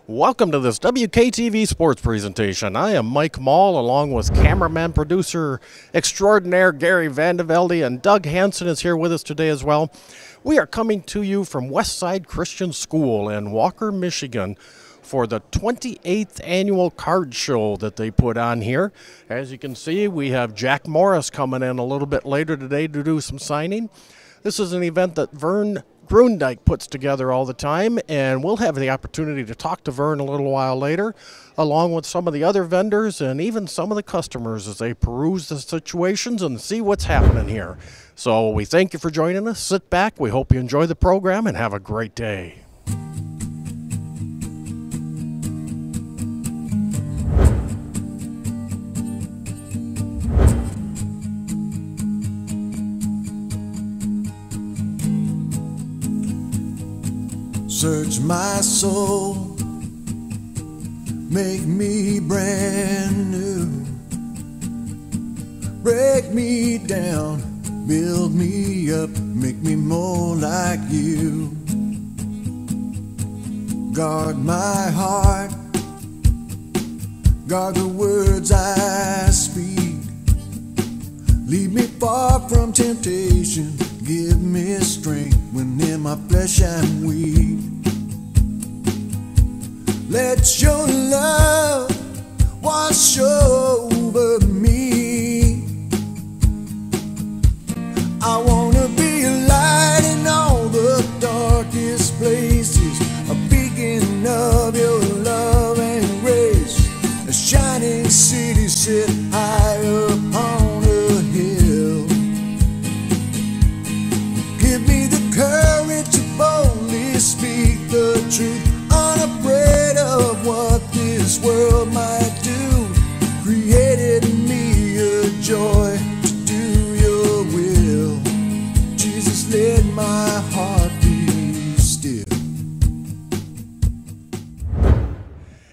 Welcome to this WKTV sports presentation. I am Mike Mall, along with cameraman, producer extraordinaire Gary Vandevelde, and Doug Hansen is here with us today as well. We are coming to you from Westside Christian School in Walker, Michigan for the 28th annual card show that they put on here. As you can see, we have Jack Morris coming in a little bit later today to do some signing. This is an event that Vern Grundyke puts together all the time, and we'll have the opportunity to talk to Vern a little while later, along with some of the other vendors and even some of the customers as they peruse the situations and see what's happening here. So we thank you for joining us. Sit back. We hope you enjoy the program and have a great day. Search my soul, make me brand new, break me down, build me up, make me more like you. Guard my heart, guard the words I speak, lead me far from temptation, give me strength when in my flesh I'm weak. Let your love wash over me. I wanna be a light in all the darkest places, a beacon of your love and grace, a shining city set high upon a hill. Give me the courage to boldly speak the truth, unafraid of what this world might do. Created in me a joy to do your will. Jesus, let my heart be still.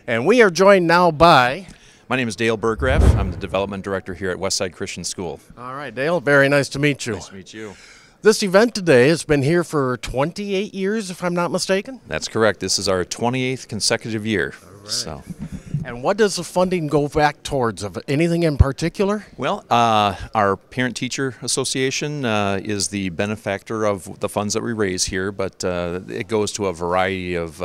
And we are joined now by... My name is Dale Burgraff. I'm the Development Director here at Westside Christian School. All right, Dale, very nice to meet you. Nice to meet you. This event today has been here for 28 years, if I'm not mistaken? That's correct. This is our 28th consecutive year. All right. So. And what does the funding go back towards? Of anything in particular? Well, our Parent-Teacher Association is the benefactor of the funds that we raise here, but it goes to a variety of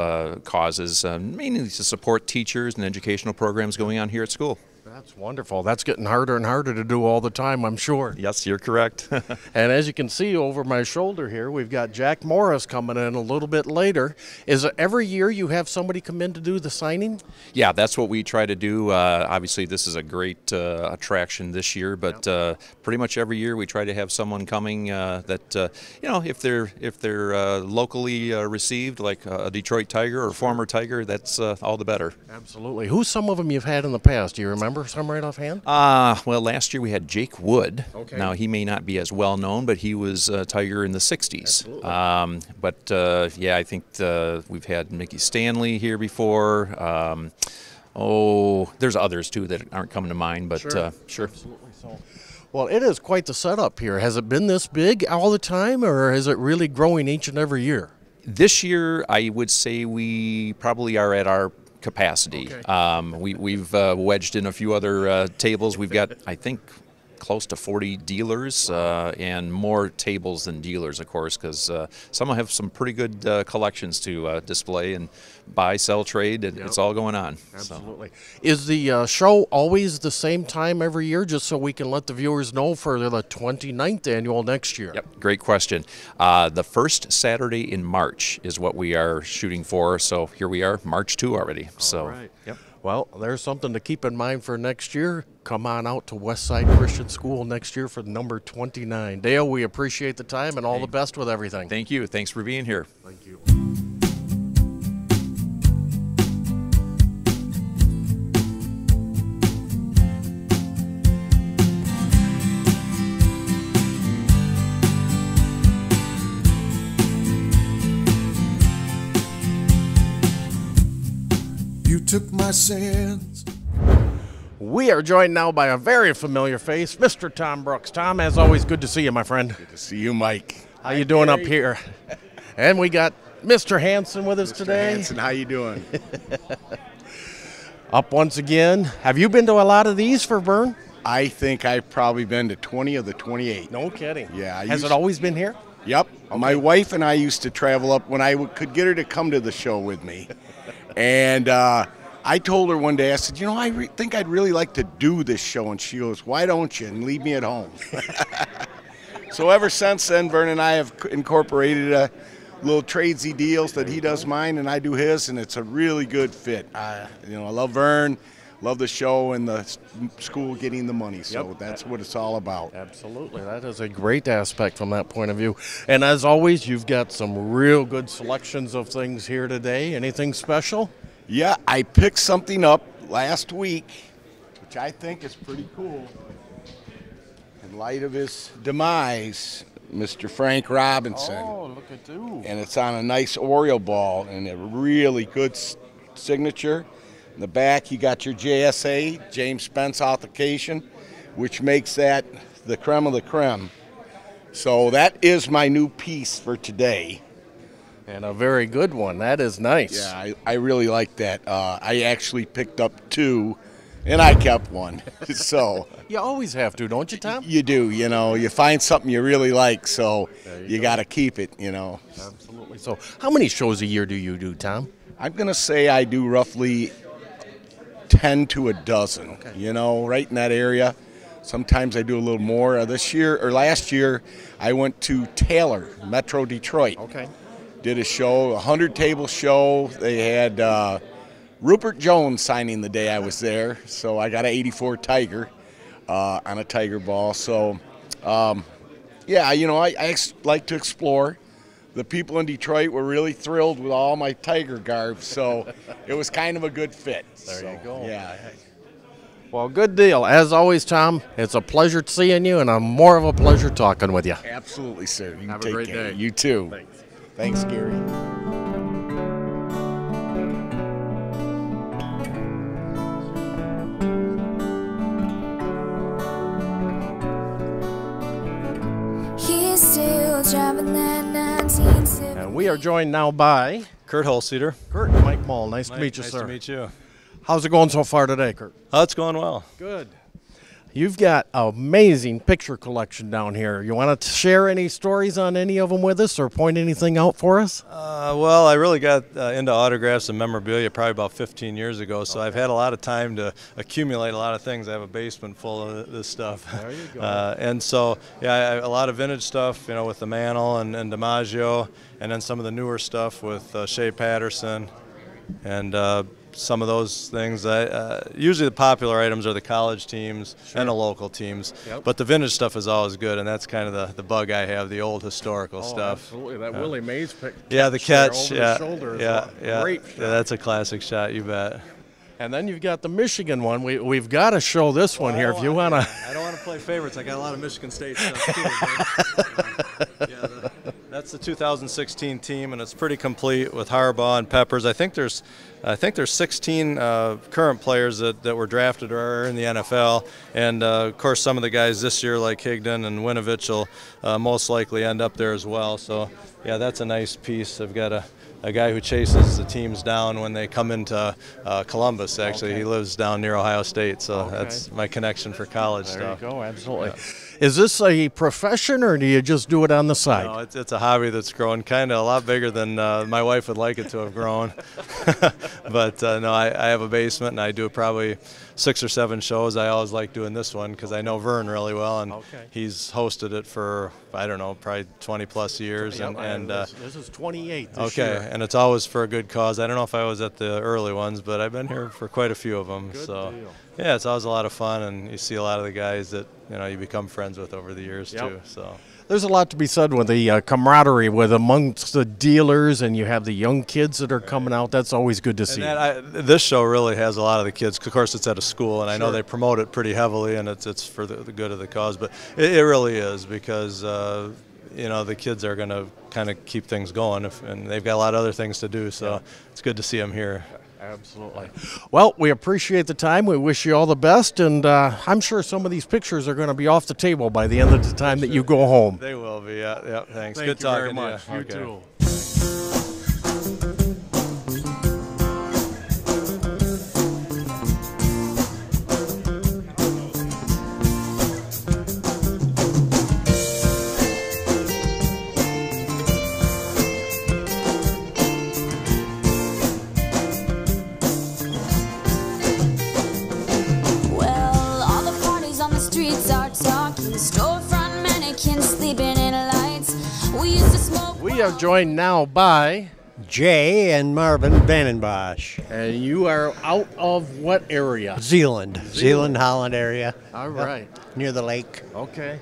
causes, mainly to support teachers and educational programs going on here at school. That's wonderful. That's getting harder and harder to do all the time, I'm sure. Yes, you're correct. And as you can see over my shoulder here, we've got Jack Morris coming in a little bit later. Is it every year you have somebody come in to do the signing? Yeah, that's what we try to do. Obviously, this is a great attraction this year, but pretty much every year we try to have someone coming that, you know, if they're locally received, like a Detroit Tiger or former Tiger, that's all the better. Absolutely. Who's some of them you've had in the past? Do you remember some right offhand? Well, last year we had Jake Wood. Okay. Now, he may not be as well known, but he was a Tiger in the 60s. Yeah, I think we've had Mickey Stanley here before. There's others too that aren't coming to mind, but sure. Absolutely. So, well, it is quite the setup here. Has it been this big all the time, or is it really growing each and every year? This year, I would say we probably are at our capacity. Okay. We've wedged in a few other tables. We've got, I think, close to 40 dealers and more tables than dealers, of course, because some have some pretty good collections to display and buy, sell, trade, and it's all going on. Absolutely. So. Is the show always the same time every year, just so we can let the viewers know for the 29th annual next year? Yep, great question. The first Saturday in March is what we are shooting for, so here we are, March 2 already. All right. Yep. Well, there's something to keep in mind for next year. Come on out to Westside Christian School next year for number 29. Dale, we appreciate the time and all the best with everything. Thank you. Thanks for being here. Thank you. You took my sins. We are joined now by a very familiar face, Mr. Tom Brooks. Tom, as always, good to see you, my friend. Good to see you, Mike. How you doing up here? And we got Mr. Hanson with us Mr. today. Hanson, how you doing? Up once again. Have you been to a lot of these for Vern? I think I've probably been to 20 of the 28. No kidding. Yeah. Has it always been here? Yep. My wife and I used to travel up when I could get her to come to the show with me. And I told her one day, I said, you know, I think I'd really like to do this show. And she goes, why don't you? And leave me at home. So ever since then, Vern and I have incorporated little tradesy deals that he does mine and I do his, and it's a really good fit. I love Vern, love the show, and the school getting the money. So that's what it's all about. Absolutely. That is a great aspect from that point of view. And as always, you've got some real good selections of things here today. Anything special? Yeah, I picked something up last week, which I think is pretty cool. In light of his demise, Mr. Frank Robinson. Oh, look at you. And it's on a nice Oriole ball and a really good signature. In the back, you got your JSA, James Spence authentication, which makes that the creme of the creme. So that is my new piece for today. And a very good one. That is nice. Yeah, I really like that. I actually picked up two, and I kept one. So you always have to, don't you, Tom? you do, you know. You find something you really like, so you got to keep it, you know. Absolutely. So how many shows a year do you do, Tom? I'm going to say I do roughly 10 to a dozen, you know, right in that area. Sometimes I do a little more. Last year, I went to Taylor, Metro Detroit. Okay. Did a show, a 100-table show. They had Rupert Jones signing the day I was there, so I got an 84 Tiger on a Tiger ball. So, yeah, you know, I like to explore. The people in Detroit were really thrilled with all my Tiger garb, so it was kind of a good fit. There you go. Yeah. Well, good deal. As always, Tom, it's a pleasure seeing you, and more of a pleasure talking with you. Absolutely, sir. You Have a take great care. day. You too. Thanks. Thanks, Gary. He's still driving that 1970. And we are joined now by Kurt Holsteeder. Kurt and Mike Mall. Nice to meet you, Nice sir. to meet you. How's it going so far today, Kurt? Oh, it's going well. Good. You've got an amazing picture collection down here. You want to share any stories on any of them with us or point anything out for us? Well, I really got into autographs and memorabilia probably about 15 years ago, so I've had a lot of time to accumulate a lot of things. I have a basement full of this stuff. There you go. And so, yeah, a lot of vintage stuff, you know, with the Mantle and DiMaggio, and then some of the newer stuff with Shea Patterson and some of those things. Usually the popular items are the college teams and the local teams, but the vintage stuff is always good, and that's kind of the bug I have, the old historical stuff. Absolutely. That Willie Mays pick. Yeah, the catch. Over Yeah, the shoulder is yeah, a great shot. yeah. That's a classic shot. You bet. And then you've got the Michigan one. We've got to show this one here if you want to. I don't want to play favorites. I got a lot of Michigan State stuff too. That's the 2016 team, and it's pretty complete with Harbaugh and Peppers. I think there's 16 current players that were drafted or are in the NFL, and of course some of the guys this year like Higdon and Winovich will most likely end up there as well. So yeah, that's a nice piece. I've got a guy who chases the teams down when they come into Columbus. Actually, he lives down near Ohio State, so that's my connection for college stuff. There you go, absolutely. Is this a profession, or do you just do it on the side? No, it's a hobby that's grown kind of a lot bigger than my wife would like it to have grown. But no, I have a basement, and I do probably 6 or 7 shows. I always like doing this one because I know Vern really well, and he's hosted it for, I don't know, probably 20-plus years. This is 28 this year. Okay, and it's always for a good cause. I don't know if I was at the early ones, but I've been here for quite a few of them. Good so, deal. yeah, it's always a lot of fun, and you see a lot of the guys that you become friends with over the years too. So. There's a lot to be said with the camaraderie with amongst the dealers, and you have the young kids that are coming out. That's always good to see. This show really has a lot of the kids. Of course, it's at a school, and I know they promote it pretty heavily, and it's for the good of the cause. But it really is because the kids are going to kind of keep things going, and they've got a lot of other things to do. So it's good to see them here. Absolutely. Well, we appreciate the time. We wish you all the best, and I'm sure some of these pictures are going to be off the table by the end of the time that you go home. They will be. Yeah. Thanks. Thank Good you very talking much. to you. You too. We are joined now by, Jay and Marvin Vandenbosch. and you are out of what area? Zealand, Holland area. All right. Near the lake. Okay.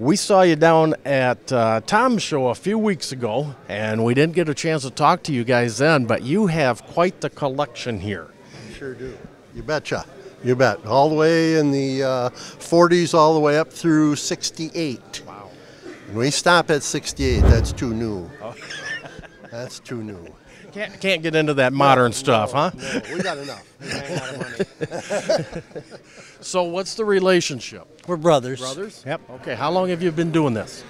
We saw you down at Tom's show a few weeks ago, and we didn't get a chance to talk to you guys then, but you have quite the collection here. Sure do. You betcha. You bet. All the way in the 40s, all the way up through 68. Wow. We stop at 68. That's too new. That's too new. Can't get into that modern stuff, huh? No, we got enough. We ran out of money. So what's the relationship? We're brothers. Brothers? Yep. Okay, how long have you been doing this?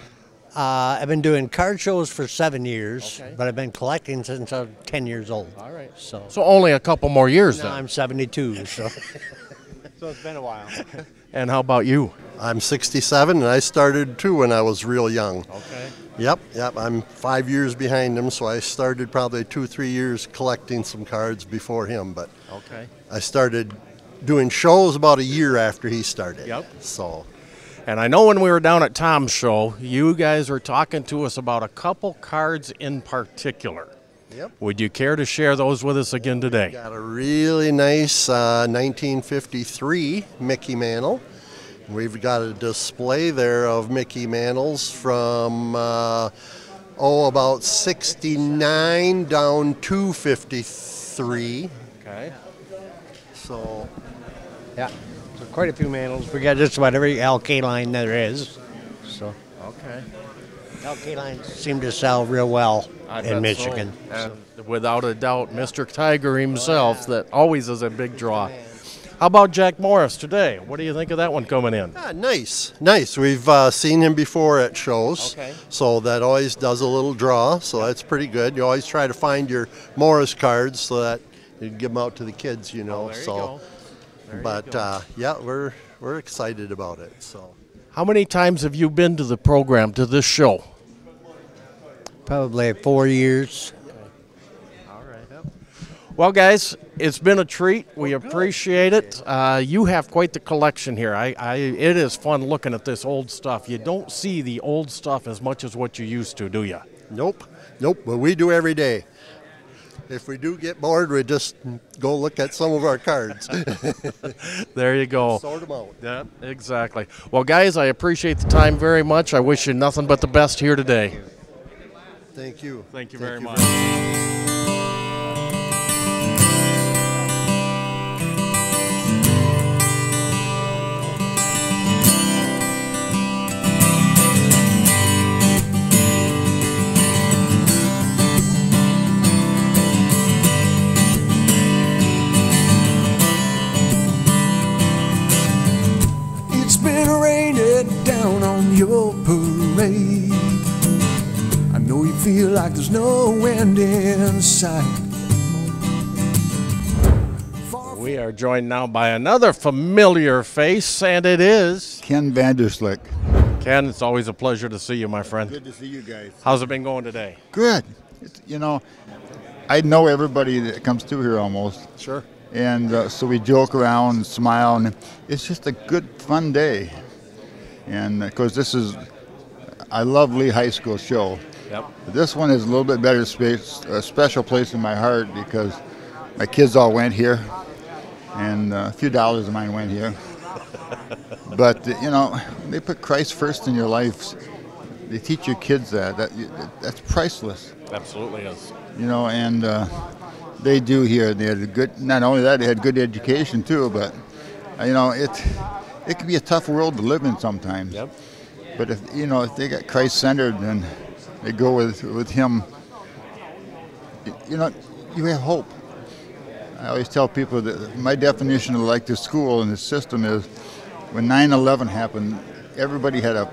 I've been doing card shows for 7 years, Okay. but I've been collecting since I was 10 years old. All right. So, So only a couple more years now then. I'm 72, so. So it's been a while. And how about you? I'm 67, and I started too when I was real young. Okay. Yep. I'm 5 years behind him, so I started probably 2-3 years collecting some cards before him. But Okay. I started doing shows about a year after he started. Yep. So And I know when we were down at Tom's show, you guys were talking to us about a couple cards in particular. Yep. Would you care to share those with us again today? Got a really nice 1953 Mickey Mantle. We've got a display there of Mickey Mantles from about 69 down to 53. Okay. So Yeah. So quite a few mantles. We got just about every LK line there is. So Okay. LK lines seem to sell real well I in bet Michigan. so. And without a doubt, Mr. Tiger himself, that always is a big draw. How about Jack Morris today? What do you think of that one coming in? nice. We've seen him before at shows. Okay. So that always does a little draw. So that's pretty good. You always try to find your Morris cards so that you give them out to the kids, you know. There you so. go. There you But go. yeah, we're excited about it. So How many times have you been to the program, to this show? Probably 4 years. All right. Well, guys, it's been a treat. We appreciate it. You have quite the collection here. It is fun looking at this old stuff. You don't see the old stuff as much as what you used to, do you? nope. But we do every day. If we do get bored, we just go look at some of our cards. There you go. Sort them out. Yeah, exactly. Well, guys, I appreciate the time very much. I wish you nothing but the best here today. Thank you. Thank you very much. It's been raining down on your parade. I know you feel like there's no end in sight. We are joined now by another familiar face, and it is Ken Vanderslick. Ken. It's always a pleasure to see you, my friend. Good to see you guys. How's it been going today? Good. You know, I know everybody that comes through here almost. Sure. And so we joke around and smile, and it's just a good, fun day. And of course, I love Lee High School show. Yep. But this one is a little bit better space, a special place in my heart because my kids all went here, and a few dollars of mine went here. But you know, they put Christ first in your life. They teach your kids that's priceless. Absolutely is. You know, and they do here. They had a good. Not only that, they had good education too. But you know, it can be a tough world to live in sometimes. Yep. But if they got Christ centered and they go with Him, you know, you have hope. I always tell people that my definition of like the school and the system is when 9/11 happened, everybody had a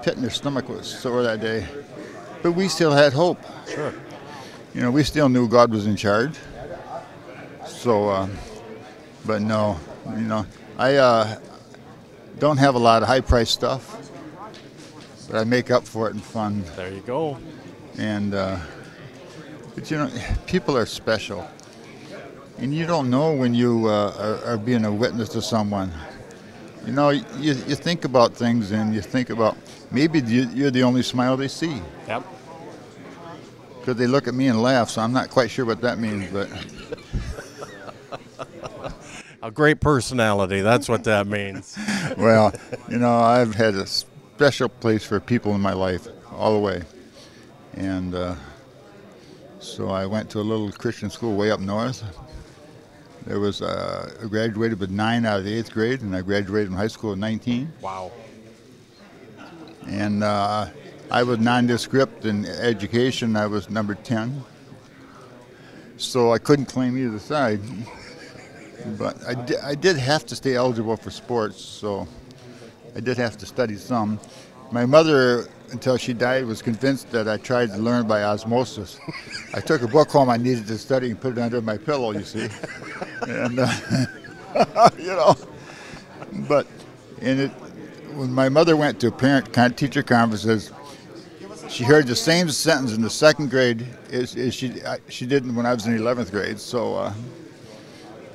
pit in their stomach was sore that day, but we still had hope. Sure. You know, we still knew God was in charge. So, but no, you know, I don't have a lot of high-priced stuff, but I make up for it in fun. There you go. And but you know, people are special, and you don't know when you are being a witness to someone. You know, you think about things, and you think about maybe you're the only smile they see. Yep. because they look at me and laugh, so I'm not quite sure what that means, but A great personality, that's what that means. well, you know, I've had a special place for people in my life all the way. And so I went to a little Christian school way up north. There was I graduated with 9 out of the 8th grade, and I graduated from high school at 19. Wow. And I was nondescript in education. I was number 10. So I couldn't claim either side. But I did have to stay eligible for sports, so I did have to study some. My mother, until she died, was convinced that I tried to learn by osmosis. I took a book home I needed to study and put it under my pillow, you see. And, you know, but when my mother went to parent-teacher conferences, she heard the same sentence in the 2nd grade as she did when I was in the 11th grade. So,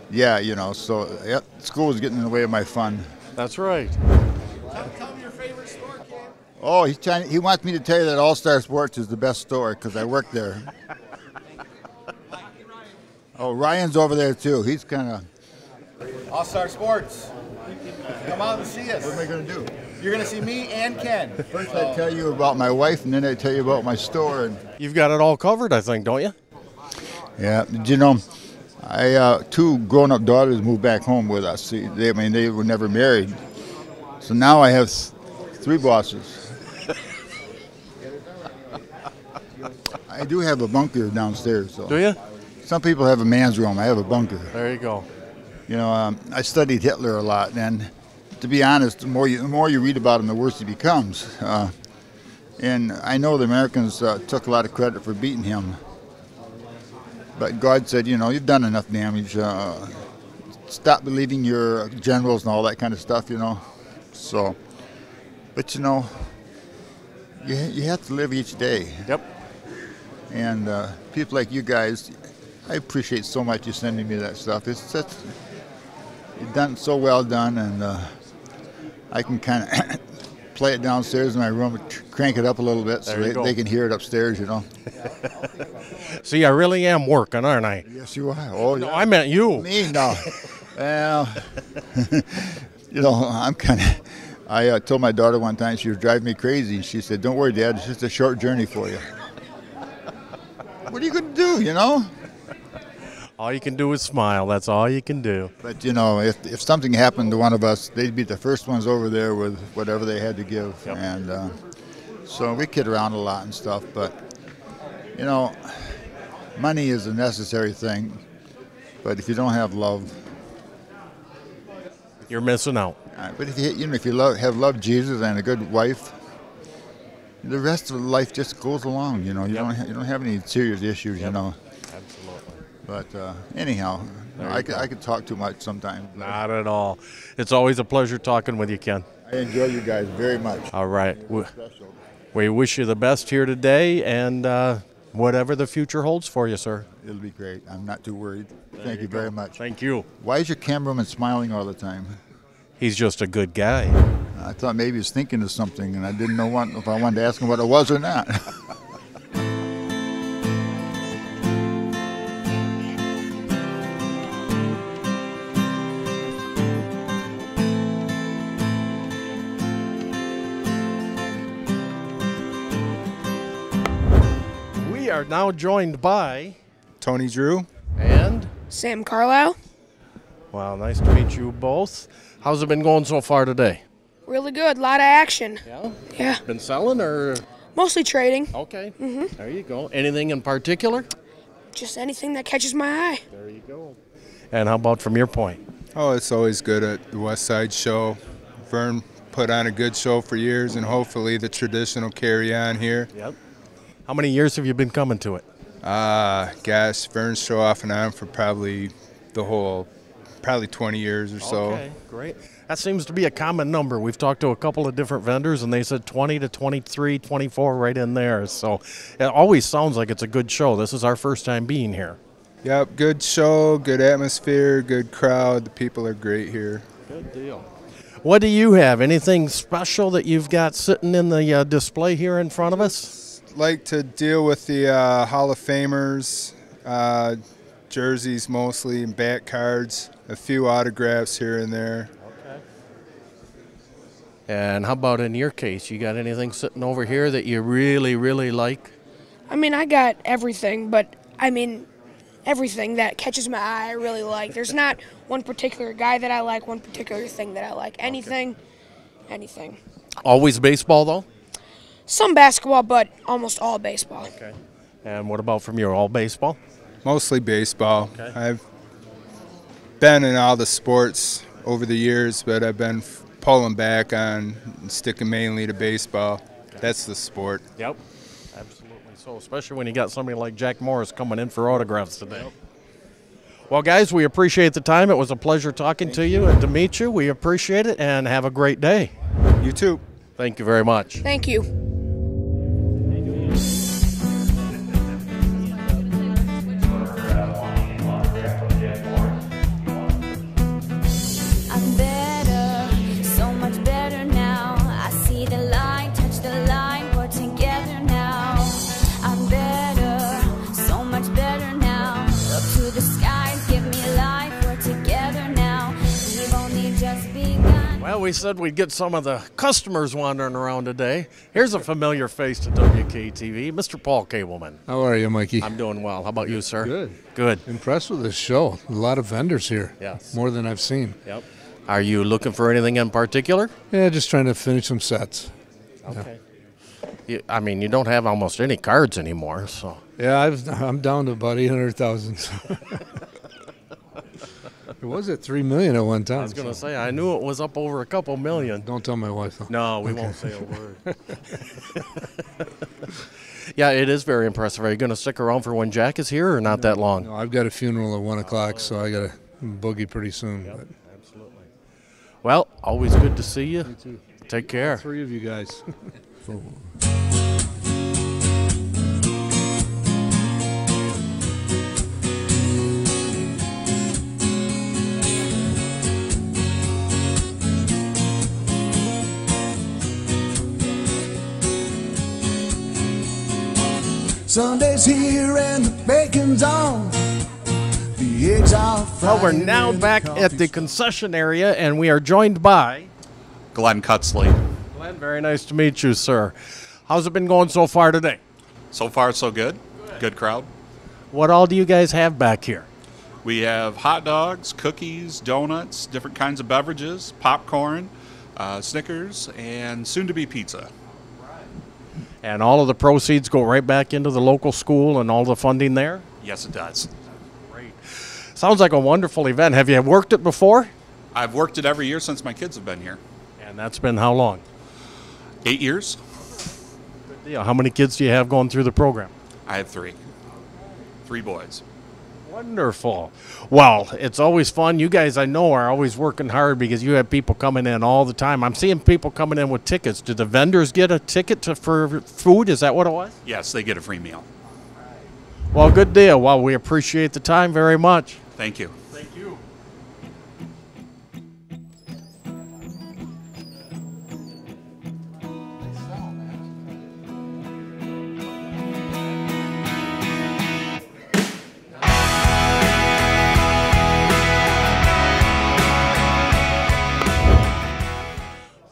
yeah, you know, so yep, school was getting in the way of my fun. That's right. Tell me your favorite store, Ken. Oh, he wants me to tell you that All-Star Sports is the best store because I work there. Oh, Ryan's over there too. He's kind of. All-Star Sports. Come out and see us. What am I going to do? You're going to see me and Ken. First I tell you about my wife, and then I tell you about my store. And You've got it all covered, I think, don't you? yeah, you know, I 2 grown-up daughters moved back home with us. See, they were never married, so now I have 3 bosses. I do have a bunker downstairs. So. Do you? Some people have a man's room. I have a bunker. There you go. You know, I studied Hitler a lot, and to be honest, the more you read about him, the worse he becomes. And I know the Americans took a lot of credit for beating him. But God said, you know, you've done enough damage. Stop believing your generals and all that kind of stuff, you know. So, but you know, you have to live each day. Yep. And people like you guys, I appreciate so much you sending me that stuff. You've done so well done, and I can kind of play it downstairs in my room, crank it up a little bit so they can hear it upstairs, you know. See, I really am working, aren't I? Yes, you are. Oh, No, yeah. I meant you. Me, no. Well, you know, I'm kind of. I told my daughter one time she was driving me crazy. She said, "Don't worry, Dad. It's just a short journey for you." What are you going to do, you know? All you can do is smile. That's all you can do. But, you know, if something happened to one of us, they'd be the first ones over there with whatever they had to give. Yep. And so we kid around a lot and stuff. But, you know, money is a necessary thing. But if you don't have love, You're missing out. but if you have loved Jesus and a good wife, the rest of life just goes along. You know, you don't have any serious issues. You know. Absolutely. But anyhow, I could talk too much sometimes. Not at all. It's always a pleasure talking with you, Ken. I enjoy you guys very much. All right. Special. We wish you the best here today, and whatever the future holds for you, sir. It'll be great. I'm not too worried. Thank you very much. Thank you. Why is your cameraman smiling all the time? He's just a good guy. I thought maybe he was thinking of something, and I didn't know if I wanted to ask him what it was or not. We are now joined by Tony Drew. and Sam Carlisle. wow, nice to meet you both. How's it been going so far today? Really good. A lot of action. Yeah. Yeah. Been selling or Mostly trading. okay? There you go. Anything in particular? Just anything that catches my eye. There you go. And how about from your point? Oh, it's always good at the West Side Show. Vern put on a good show for years, and hopefully the tradition will carry on here. Yep. How many years have you been coming to it? Gosh, Vern's show off and on for probably 20 years or so. Okay, great. That seems to be a common number. We've talked to a couple of different vendors, and they said 20 to 23, 24 right in there. So it always sounds like it's a good show. This is our first time being here. Yep, good show, good atmosphere, good crowd. The people are great here. Good deal. What do you have? Anything special that you've got sitting in the display here in front of us? like to deal with the Hall of Famers, jerseys mostly, and bat cards, a few autographs here and there. Okay. And how about in your case? You got anything sitting over here that you really, really like? I mean, I got everything, but I mean, everything that catches my eye I really like. There's not one particular guy that I like, one particular thing that I like. Anything, anything. Always baseball, though? Some basketball, but almost all baseball. Okay. And what about from you? All baseball? Mostly baseball. Okay. I've been in all the sports over the years, but I've been pulling back on sticking mainly to baseball. That's the sport. Yep. Absolutely so, especially when you got somebody like Jack Morris coming in for autographs today. Yep. Well, guys, we appreciate the time. It was a pleasure talking to you and to meet you. We appreciate it, and have a great day. You too. Thank you very much. Thank you. I'm better, so much better now. I see the line, touch the line, we're together now. I'm better, so much better now. Up to the skies, give me life, we're together now. We've only just begun. Well, we said we'd get some of the customers wandering around today. Here's a familiar face to WKTV, Mr. Paul Cableman. How are you, Mikey? I'm doing well. How about you, sir? Good. Good. Impressed with this show. A lot of vendors here. Yes. More than I've seen. Yep. Are you looking for anything in particular? Yeah, just trying to finish some sets. Okay. You, I mean, you don't have almost any cards anymore, so. Yeah, I'm down to about 800,000. It was at 3 million at one time. I was going to say, I knew it was up over a couple million. Don't tell my wife, though. No, we won't say a word. Yeah, it is very impressive. Are you going to stick around for when Jack is here or not that long? No, I've got a funeral at 1 o'clock, so I got to boogie pretty soon. Yep, but. absolutely. Well, always good to see you. You too. Take care. All 3 of you guys. Sunday's here and the bacon's on. The eggs are fried. Well, we're now back at the concession area, and we are joined by Glenn Cutsley. Glenn. Very nice to meet you, sir. How's it been going so far today? So far, so good. Good crowd. What all do you guys have back here? We have hot dogs, cookies, donuts, different kinds of beverages, popcorn, Snickers, and soon-to-be pizza. And all of the proceeds go right back into the local school and all the funding there? Yes, it does. Great. Sounds like a wonderful event. Have you worked it before? I've worked it every year since my kids have been here. And that's been how long? 8 years. Good deal. How many kids do you have going through the program? I have 3. 3 boys. Wonderful. Well, it's always fun. You guys, I know, are always working hard because you have people coming in all the time. I'm seeing people coming in with tickets. Do the vendors get a ticket for food? Is that what it was? Yes, they get a free meal. Well, good deal. Well, we appreciate the time very much. Thank you. Thank you.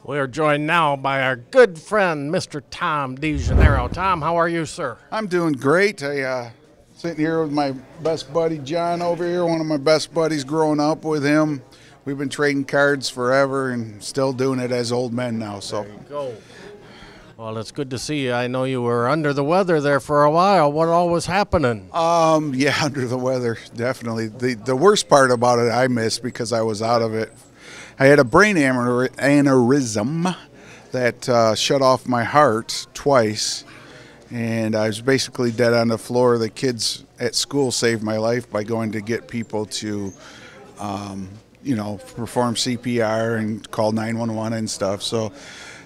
We are joined now by our good friend, Mr. Tom DeGennaro. Tom, how are you, sir? I'm doing great. I sitting here with my best buddy John over here, one of my best buddies growing up with him. We've been trading cards forever and still doing it as old men now. So. There you go. Well, it's good to see you. I know you were under the weather there for a while. What all was happening? Yeah, under the weather, definitely. The worst part about it I missed because I was out of it. I had a brain aneurysm that shut off my heart twice, and I was basically dead on the floor. The kids at school saved my life by going to get people to, perform CPR and call 911 and stuff. So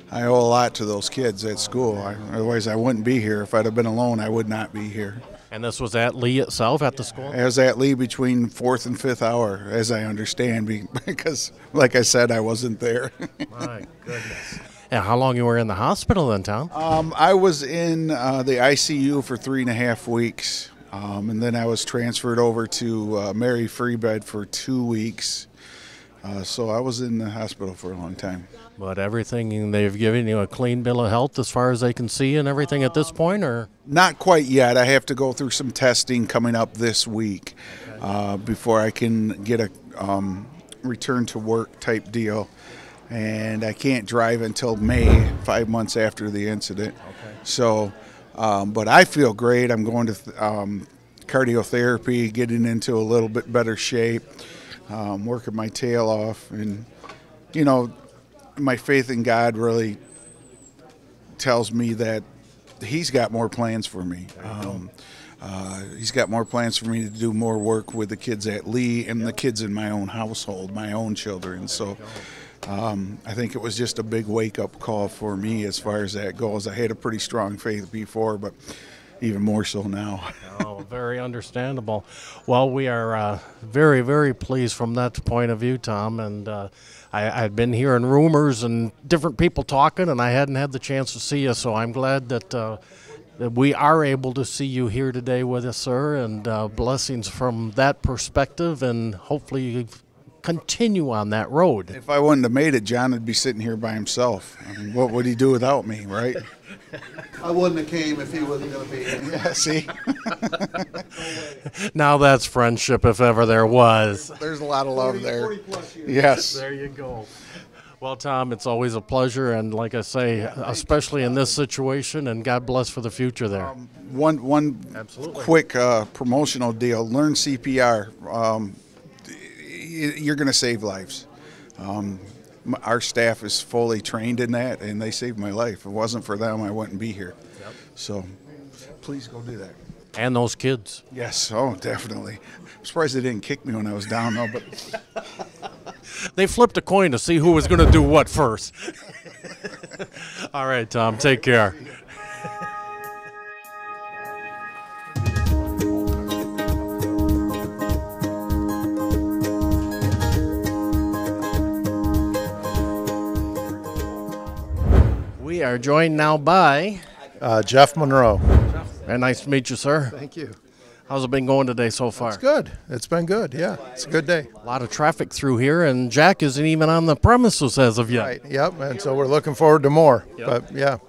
I owe a lot to those kids at school. Otherwise, I wouldn't be here. If I'd have been alone, I would not be here. And this was at Lee itself, at the school? I was at Lee between 4th and 5th hour, as I understand, because, like I said, I wasn't there. My goodness. And how long you were in the hospital then, Tom? I was in the ICU for 3.5 weeks, and then I was transferred over to Mary Free Bed for 2 weeks. So I was in the hospital for a long time. But everything, they've given you a clean bill of health as far as they can see and everything at this point, or? Not quite yet. I have to go through some testing coming up this week before I can get a return to work type deal. And I can't drive until May, 5 months after the incident. Okay. So, but I feel great. I'm going to cardiotherapy, getting into a little bit better shape, working my tail off. And, you know, my faith in God really tells me that He's got more plans for me. He's got more plans for me to do more work with the kids at Lee and the kids in my own household, my own children. So I think it was just a big wake-up call for me as far as that goes. I had a pretty strong faith before, but even more so now. Oh, very understandable. Well, we are very, very pleased from that point of view, Tom. And I've been hearing rumors and different people talking, and I hadn't had the chance to see you, so I'm glad that that we are able to see you here today with us, sir, and blessings from that perspective, and hopefully you continue on that road. If I wouldn't have made it, John would be sitting here by himself. I mean, what would he do without me, right? I wouldn't have came if he wasn't going to be here. Yeah, see? Now that's friendship if ever there was. There's a lot of love there. 40 plus years. Yes. There you go. Well, Tom, it's always a pleasure, and like I say, especially in this situation, and God bless for the future there. One quick promotional deal, learn CPR. You're going to save lives. Our staff is fully trained in that, and they saved my life. If it wasn't for them, I wouldn't be here. Yep. So please go do that. And those kids. Yes, oh, definitely. I'm surprised they didn't kick me when I was down, though. But they flipped a coin to see who was going to do what first. All right, Tom, take care. We are joined now by Jeff Monroe. And nice to meet you, sir. Thank you. How's it been going today so far? It's good. It's been good, yeah. It's a good day. A lot of traffic through here, and Jack isn't even on the premises as of yet. Right, yep, and so we're looking forward to more. Yep. But, yeah.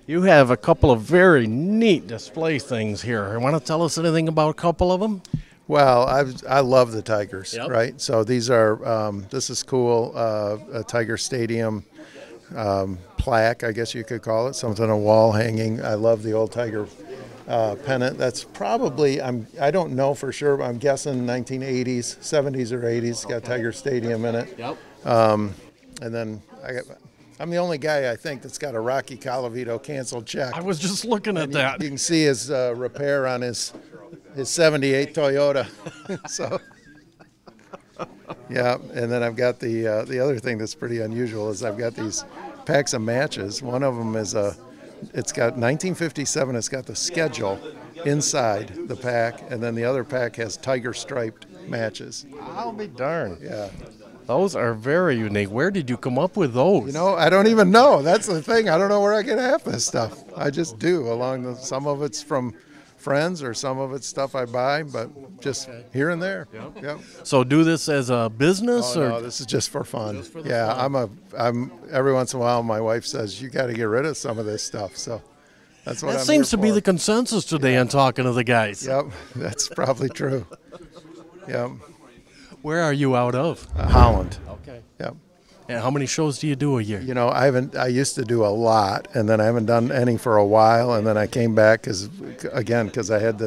You have a couple of very neat display things here. You want to tell us anything about a couple of them? Well, I love the Tigers, Yep. right? So these are, this is cool, a Tiger Stadium plaque, I guess you could call it, something on a wall hanging. I love the old Tiger pennant. That's probably, I don't know for sure, but I'm guessing 1980s, 70s or 80s. It's got Tiger Stadium in it. Yep. And then I'm the only guy, I think, that's got a Rocky Colavito canceled check. I was just looking at that. You can see his repair on his 78 Toyota. So, yeah, and then I've got the other thing that's pretty unusual is I've got these packs of matches. One of them is it's got 1957. It's got the schedule inside the pack, and then the other pack has tiger striped matches. I'll be darned. Yeah. Those are very unique. Where did you come up with those? You know, I don't even know. That's the thing. I don't know where I get half this stuff. I just do. Some of it's from friends or some of it's stuff I buy, but just here and there. Yep. So do this as a business, or no, this is just for fun. Just for the yeah, fun. I'm every once in a while my wife says you got to get rid of some of this stuff. So that's what that I'm seems to here be for. the consensus today in talking to the guys. Yep, that's probably true. Yep. Where are you out of? Holland. Okay. Yep. And how many shows do you do a year? You know, I used to do a lot, and then I haven't done any for a while, and then I came back because I had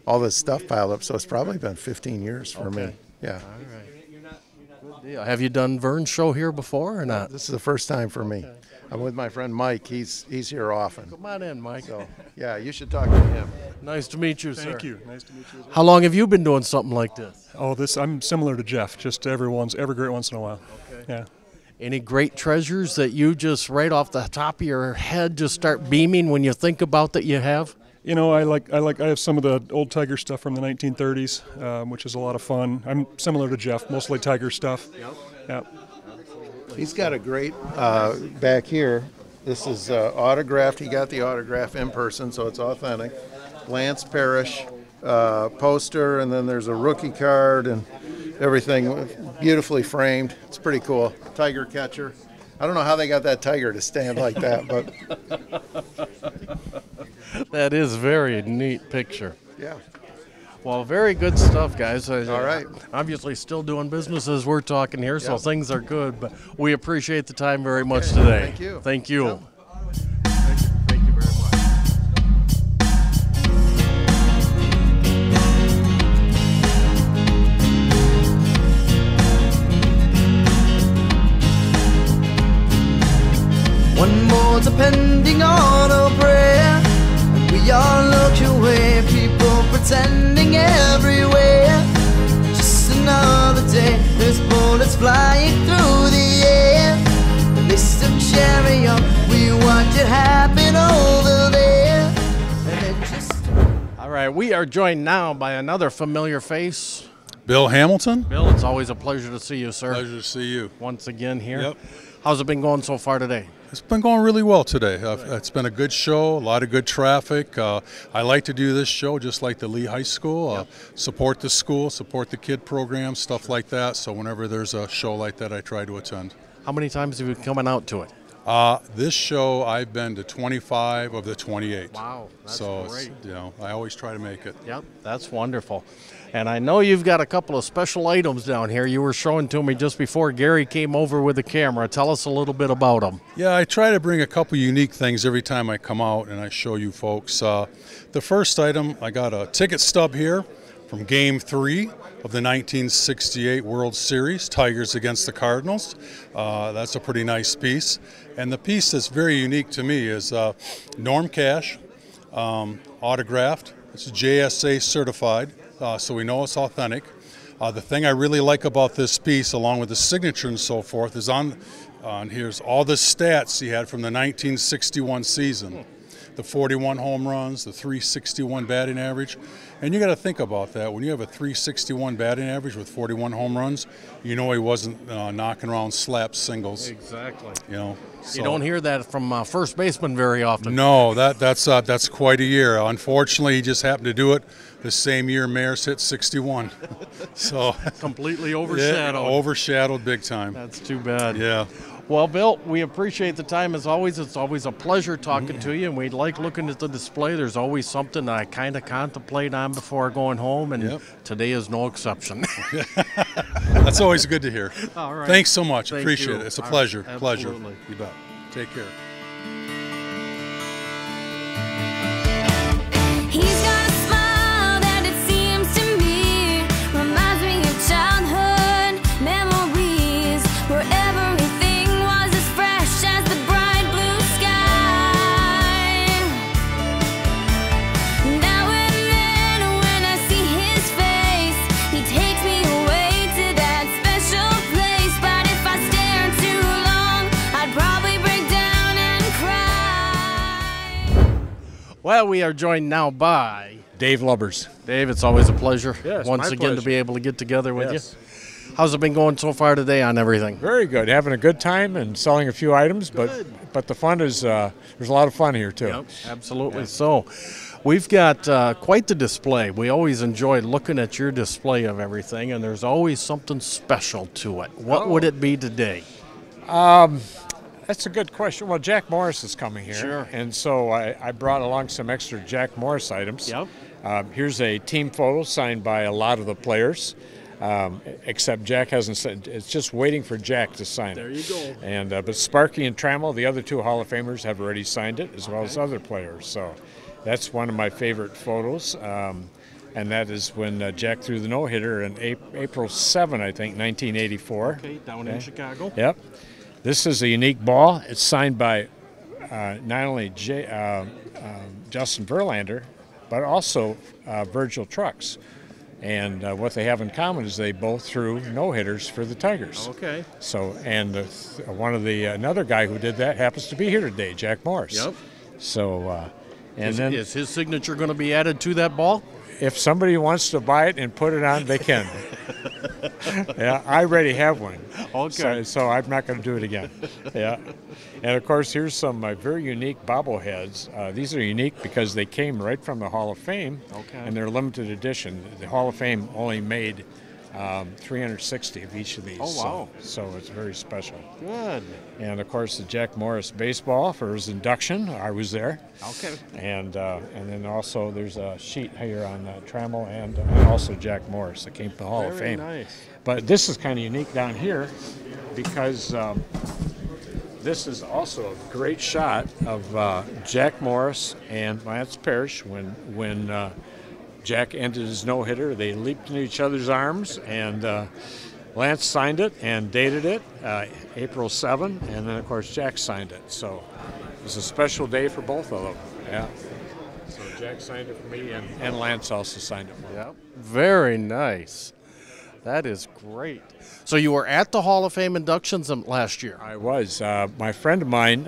all this stuff piled up. So it's probably been 15 years for me. Yeah. All right. Good deal. Have you done Vern's show here before or not? This is the first time for me. Okay. I'm with my friend Mike. He's here often. Come on in, Mike. So yeah, you should talk to him. Nice to meet you, sir. Thank you. Nice to meet you as well. How long have you been doing something like this? Oh, I'm similar to Jeff. Just every great once in a while. Okay. Yeah. Any great treasures that you just right off the top of your head just start beaming when you think about that you have? You know, I have some of the old Tiger stuff from the 1930s, which is a lot of fun. I'm similar to Jeff, mostly Tiger stuff. Yep. Yep. He's got a great back here. This is autographed. He got the autograph in person, so it's authentic. Lance Parrish poster, and then there's a rookie card and everything beautifully framed. It's pretty cool. Tiger catcher. I don't know how they got that tiger to stand like that, but that is very neat picture. Yeah. Well, very good stuff, guys. All right. Obviously still doing business as we're talking here, so Yep. things are good, but we appreciate the time very much today. Thank you. Thank you. Yep. Thank you very much. One more depending on a prayer, and we all look away, people pretending everywhere. Just another day, there's bullets flying through the air. The list of chariot, we watch it happen over there. And it just All right, we are joined now by another familiar face. Bill Hamilton. Bill, it's always a pleasure to see you, sir. Pleasure to see you. Once again here. Yep. How's it been going so far today? It's been going really well today. It's been a good show, a lot of good traffic. I like to do this show just like the Lee High School, support the school, support the kid program, stuff like that. So whenever there's a show like that, I try to attend. How many times have you been coming out to it? This show, I've been to 25 of the 28. Wow, that's so great. You know, I always try to make it. Yep, that's wonderful. And I know you've got a couple of special items down here you were showing to me just before Gary came over with the camera. Tell us a little bit about them. Yeah, I try to bring a couple unique things every time I come out and I show you folks. The first item, I got a ticket stub here from Game 3 of the 1968 World Series, Tigers against the Cardinals. That's a pretty nice piece. And the piece that's very unique to me is Norm Cash, autographed. It's JSA certified, so we know it's authentic. The thing I really like about this piece, along with the signature and so forth, is on here's all the stats he had from the 1961 season. The 41 home runs, the 361 batting average. And you got to think about that. When you have a 361 batting average with 41 home runs, you know he wasn't knocking around slap singles. Exactly. You know, You don't hear that from first baseman very often. No, that's quite a year. Unfortunately, he just happened to do it the same year Maris hit 61. So completely overshadowed. Yeah, overshadowed big time. That's too bad. Yeah. Well, Bill, we appreciate the time as always. It's always a pleasure talking to you, and we like looking at the display. There's always something that I kind of contemplate on before going home, and today is no exception. That's always good to hear. All right. Thanks so much. Thank Appreciate you. it. It's a All right. pleasure. Absolutely. Pleasure. You bet. Take care. He's got a smile that it seems to me reminds me of childhood memories where everything was as fresh as the bright blue sky. Now and then when I see his face, he takes me away to that special place. But if I stare too long, I'd probably break down and cry. Well, we are joined now by Dave Lubbers. Dave, it's always a pleasure Yes, once my again pleasure. to be able to get together with Yes. you. How's it been going so far today on everything? Very good. Having a good time and selling a few items, but the fun is there's a lot of fun here too. Yep, absolutely. So we've got quite the display. We always enjoy looking at your display of everything, and there's always something special to it. What would it be today? That's a good question. Well, Jack Morris is coming here, Sure. and so I brought along some extra Jack Morris items. Yep. Here's a team photo signed by a lot of the players, except Jack hasn't signed. It's just waiting for Jack to sign it. There you go. And but Sparky and Trammell, the other two Hall of Famers, have already signed it, as well as other players. So that's one of my favorite photos. And that is when Jack threw the no-hitter in April 7, I think, 1984. Okay, down in Chicago. Yep. This is a unique ball. It's signed by not only Justin Verlander, but also Virgil Trucks. And what they have in common is they both threw no-hitters for the Tigers. Okay. So, and another guy who did that happens to be here today, Jack Morris. Yep. So, and then Is his signature going to be added to that ball? if somebody wants to buy it and put it on, they can. Yeah, I already have one. Okay. So I'm not going to do it again. Yeah. And of course, here's some of my very unique bobbleheads. These are unique because they came right from the Hall of Fame. Okay. And they're limited edition. The Hall of Fame only made 360 of each of these. Oh, wow. So it's very special. Good. And of course, the Jack Morris baseball for his induction. I was there. Okay. And then also there's a sheet here on Trammell and also Jack Morris that came from the Hall of Very Fame. nice. But this is kind of unique down here because this is also a great shot of Jack Morris and Lance Parrish when Jack ended his no-hitter. They leaped into each other's arms, and Lance signed it and dated it April 7, and then, of course, Jack signed it. So it was a special day for both of them. Yeah. So Jack signed it for me, and Lance also signed it for me. Yep. Very nice. That is great. So you were at the Hall of Fame inductions last year? I was. My friend of mine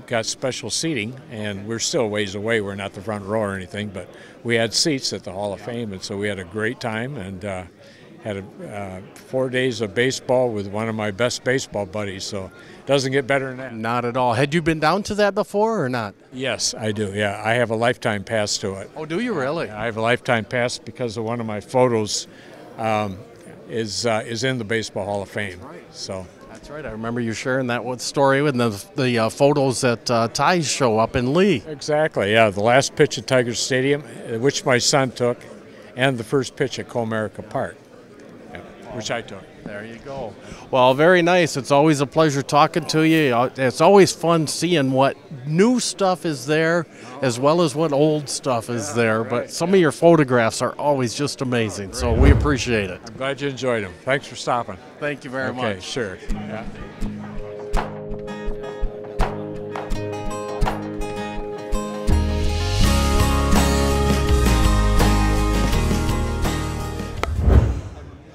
got special seating, and we're still a ways away. We're not the front row or anything, but we had seats at the Hall of Fame, and so we had a great time and had 4 days of baseball with one of my best baseball buddies, so it doesn't get better than that. Not at all. Had you been down to that before or not? Yes, I do. Yeah, I have a lifetime pass to it. Oh, do you really? I have a lifetime pass because of one of my photos is in the Baseball Hall of Fame. Right. So that's right. I remember you sharing that story with the photos at Ty's show up in Lee. Exactly. Yeah, the last pitch at Tiger Stadium, which my son took, and the first pitch at Comerica Park, which I took. There you go. Well, very nice. It's always a pleasure talking to you. It's always fun seeing what new stuff is there as well as what old stuff is there. But some of your photographs are always just amazing, so we appreciate it. I'm glad you enjoyed them. Thanks for stopping. Thank you very much. Okay, sure. Yeah.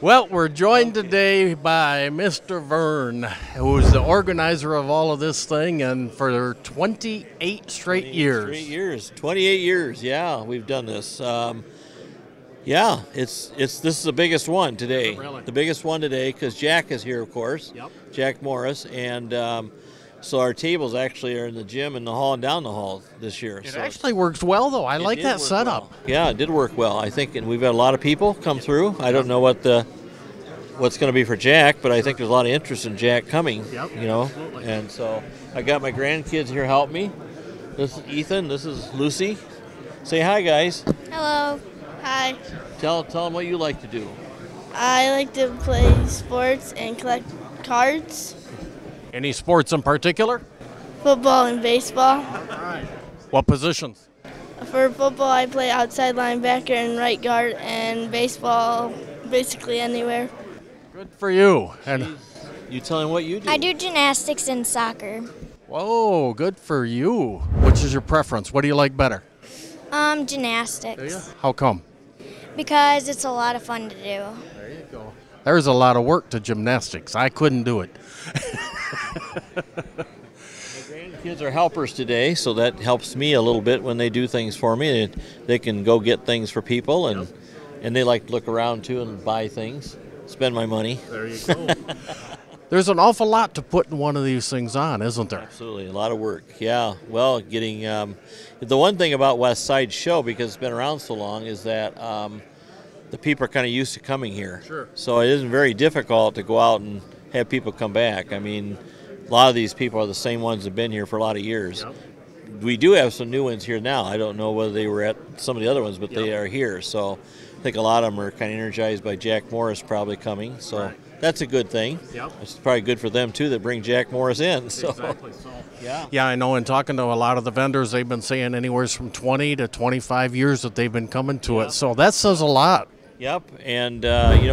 Well, we're joined today by Mr. Vern, who is the organizer of all of this thing, and for 28 straight years. Straight years, 28 years. Yeah, we've done this. Yeah, this is the biggest one today. Really? The biggest one today because Jack is here, of course. Yep. Jack Morris, and so our tables actually are in the gym in the hall and down the hall this year. It so actually works well, though. I like that work setup. well. Yeah, it did work well, I think, and we've had a lot of people come through. I don't know what's going to be for Jack, but I think there's a lot of interest in Jack coming. Yep. You know, Absolutely. and so I got my grandkids here help me. This is Ethan. This is Lucy. Say hi, guys. Hello. Hi. Tell them what you like to do. I like to play sports and collect cards. Any sports in particular? Football and baseball. What positions? For football, I play outside linebacker and right guard, and baseball, basically anywhere. Good for you. And you tell him what you do. I do gymnastics and soccer. whoa, good for you. Which is your preference? What do you like better? Gymnastics. How come? Because it's a lot of fun to do. There you go. There's a lot of work to gymnastics. I couldn't do it. Kids are helpers today, so that helps me a little bit when they do things for me. They can go get things for people, and they like to look around too and buy things, spend my money. There you go. There's an awful lot to put in one of these things on, isn't there? Absolutely, a lot of work. Yeah, well, getting the one thing about West Side Show, because it's been around so long, is that the people are kind of used to coming here. Sure. So it isn't very difficult to go out and have people come back. I mean, a lot of these people are the same ones that have been here for a lot of years. Yep. We do have some new ones here now. I don't know whether they were at some of the other ones, but they are here. So I think a lot of them are kind of energized by Jack Morris probably coming. So that's a good thing. Yep. It's probably good for them, too, that bring Jack Morris in. So. Exactly. So. Yeah. Yeah, I know. In talking to a lot of the vendors, they've been saying anywhere from 20 to 25 years that they've been coming to it. So that says a lot. Yep. And,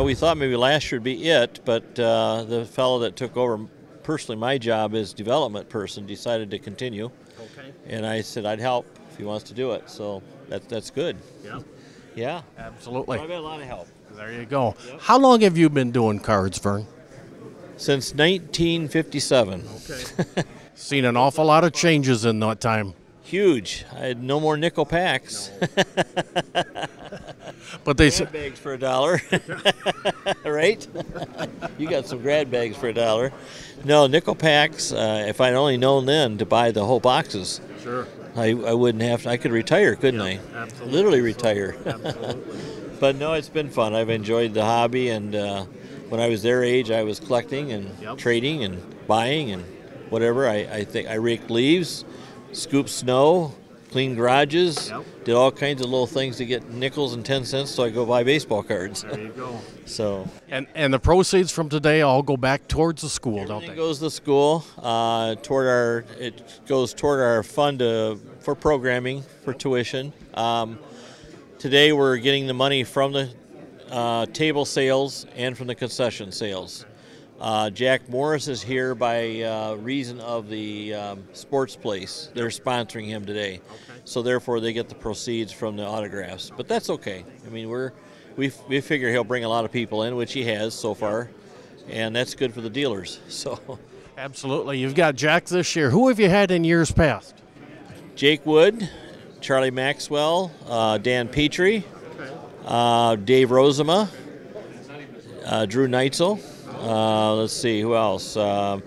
we thought maybe last year would be it, but the fellow that took over personally my job as development person decided to continue. Okay. And I said I'd help if he wants to do it. So that's good. Yeah. Yeah. Absolutely. I've had a lot of help. There you go. Yep. How long have you been doing cards, Vern? Since 1957. Okay. Seen an awful lot of changes in that time. Huge. I had no more nickel packs. But they grad bags for $1, right? You got some grad bags for $1. No, nickel packs. If I'd only known then to buy the whole boxes, sure, I wouldn't have to. I could retire, couldn't I? Absolutely. Literally retire. Absolutely. But no, it's been fun. I've enjoyed the hobby, and when I was their age, I was collecting and trading and buying and whatever. I think I raked leaves, scooped snow, cleaned garages, did all kinds of little things to get nickels and 10 cents so I go buy baseball cards. There you go. So and the proceeds from today all go back towards the school, don't they? it goes to school. It goes toward our fund for programming for tuition. Today we're getting the money from the table sales and from the concession sales. Jack Morris is here by reason of the sports place. They're sponsoring him today, so therefore they get the proceeds from the autographs. But that's okay. I mean, we figure he'll bring a lot of people in, which he has so far, and that's good for the dealers. So, absolutely, you've got Jack this year. Who have you had in years past? Jake Wood, Charlie Maxwell, Dan Petrie, Dave Rozema, Drew Neitzel. Let's see, who else? Trying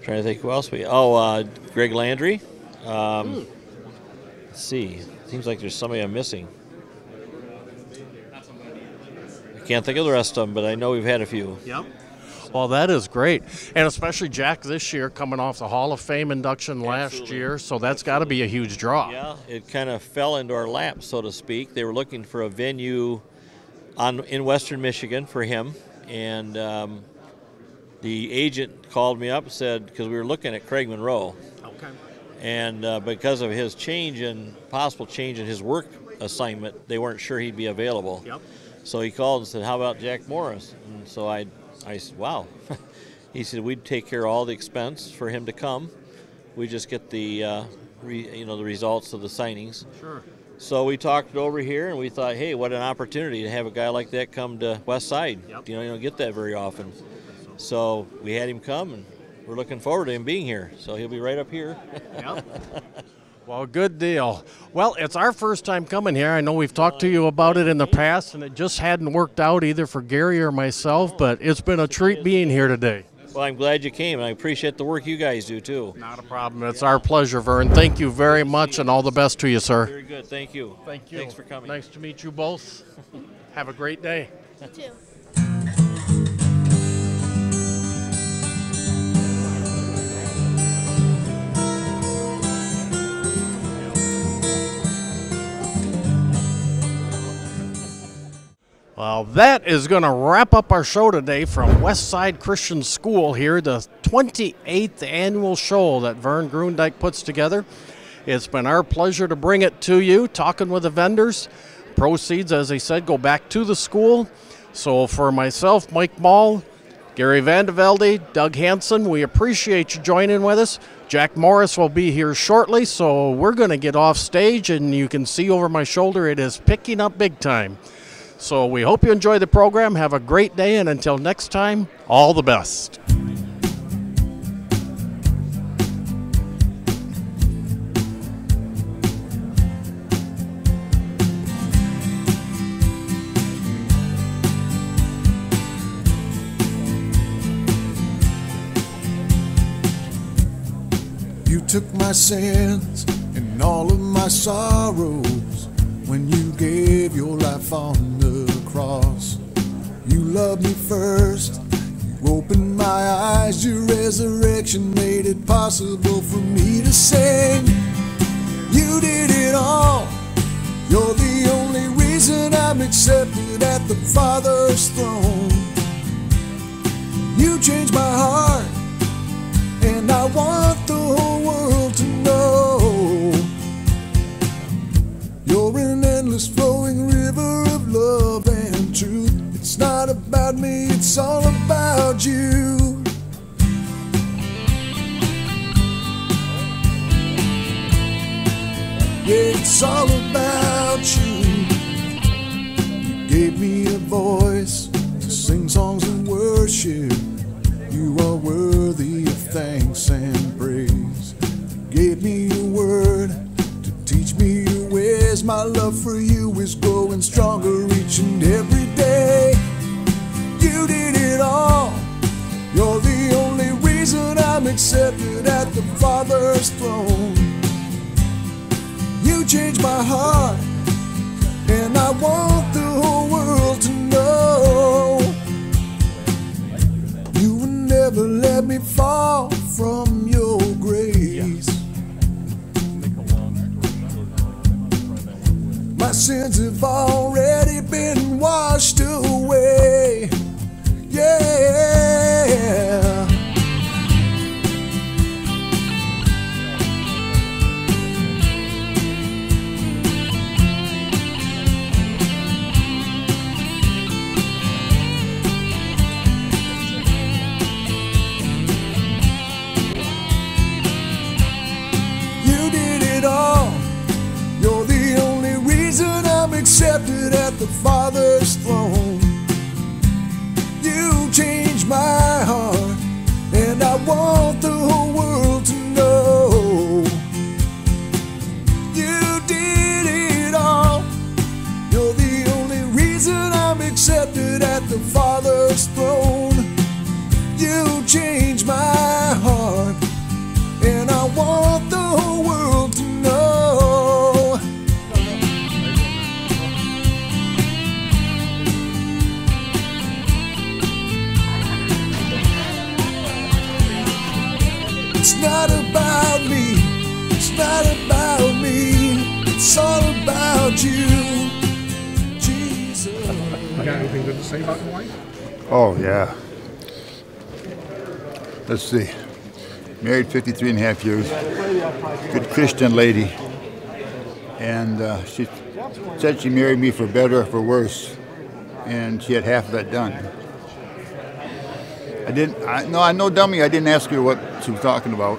to think who else Greg Landry. Let's see, seems like there's somebody I'm missing. I can't think of the rest of them, but I know we've had a few. Yep. Well, that is great. And especially Jack this year coming off the Hall of Fame induction last year, so that's got to be a huge draw. Yeah, it kind of fell into our lap, so to speak. They were looking for a venue in Western Michigan for him. And the agent called me up and said, because we were looking at Craig Monroe. Okay. And because of his possible change in his work assignment, they weren't sure he'd be available. Yep. So he called and said, how about Jack Morris? And so I said, wow. He said, we'd take care of all the expense for him to come. We just get the, the results of the signings. Sure. So we talked it over here, and we thought, hey, what an opportunity to have a guy like that come to West Side. Yep. You don't get that very often. So we had him come, and we're looking forward to him being here. So he'll be right up here. Yep. Well, good deal. Well, it's our first time coming here. I know we've talked to you about it in the past, and it just hadn't worked out either for Gary or myself, but it's been a treat being here today. Well, I'm glad you came, and I appreciate the work you guys do, too. Not a problem. It's our pleasure, Vern. Thank you very much, and all the best to you, sir. Very good. Thank you. Thank you. Thanks for coming. Nice to meet you both. Have a great day. You too. Well, that is going to wrap up our show today from Westside Christian School here, the 28th annual show that Vern Groendyke puts together. It's been our pleasure to bring it to you, talking with the vendors. Proceeds, as I said, go back to the school. So for myself, Mike Mall, Gary Vandevelde, Doug Hansen, we appreciate you joining with us. Jack Morris will be here shortly, so we're going to get off stage, and you can see over my shoulder it is picking up big time. So we hope you enjoy the program. Have a great day, and until next time, all the best. You took my sins and all of my sorrows when you gave your life on the cross. You loved me first, you opened my eyes, your resurrection made it possible for me to sing. You did it all, you're the only reason I'm accepted at the Father's throne. You changed my heart, and I want the whole world to know you're an endless flowing river of love and truth. It's not about me, it's all about you. Yeah, it's all about you. You gave me a voice to sing songs of worship. You are worthy of thanks and praise. You gave me your word to teach me your ways. My love for you is growing stronger accepted at the Father's throne. You changed my heart, and I want the whole world to know. You will never let me fall from your grace. My sins have already been washed away. Yeah. You did it all. You're the only reason I'm accepted at the Father's throne. You changed my heart, and I want the whole world to know. You did it all. You're the only reason I'm accepted at the Father's throne. You changed my heart, and I want the whole world to know. It's not about me, it's not about me, it's all about you, Jesus. You got anything good to say about your wife? Oh, yeah. Let's see. Married 53 and a half years. Good Christian lady. And she said she married me for better or for worse. And she had half of that done. I know dummy, I didn't ask her what she was talking about.